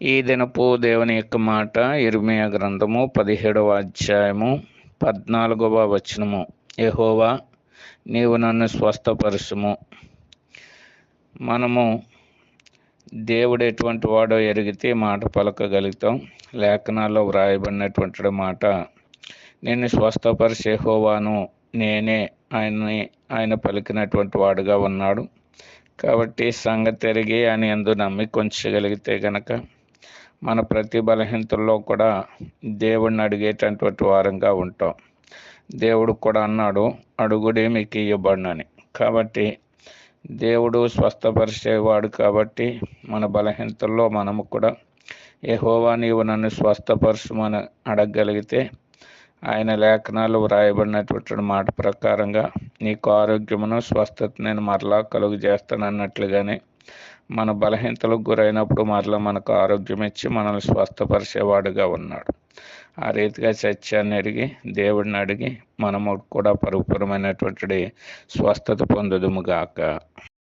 ఈ దినపు దేవుని యొక్క మాట ఇర్మీయా గ్రంథము 17వ అధ్యాయము 14వ వచనము. యెహోవా, నీవు నన్ను స్వస్థపరచుము. మనము దేవుడు ఎటువంటి వాడో ఎరిగితే మాట పలకగలుగుతాం. లేఖనాల్లో వ్రాయబడినటువంటి మాట, నిన్ను స్వస్థపరిచే యెహోవాను నేనే, ఆయన పలికినటువంటి వాడుగా ఉన్నాడు. కాబట్టి సంగతి ఎరిగి ఆయన యందు నమ్మికొంచగలిగితే గనక మన ప్రతి బలహీనతల్లో కూడా దేవుడిని అడిగేటటువంటి వారంగా ఉంటాం. దేవుడు కూడా అన్నాడు, అడుగుడే మీకు ఇవ్వబడినని. కాబట్టి దేవుడు స్వస్థపరిచేవాడు. కాబట్టి మన బలహీనతల్లో మనము కూడా యెహోవా, నీవు నన్ను స్వస్థపరచుమని అడగగలిగితే ఆయన లేఖనాలు వ్రాయబడినటువంటి మాట ప్రకారంగా నీకు ఆరోగ్యమును స్వస్థత నేను మరలా కలుగు చేస్తానన్నట్లుగానే మన బలహీనతలకు గురైనప్పుడు మరలా మనకు ఆరోగ్యం ఇచ్చి మనల్ని స్వస్థపరిచేవాడుగా ఉన్నాడు. ఆ రీతిగా సత్యాన్ని ఎరిగి దేవుడిని అడిగి మనము కూడా పరిపూర్ణమైనటువంటి స్వస్థత పొందుదుముగాక.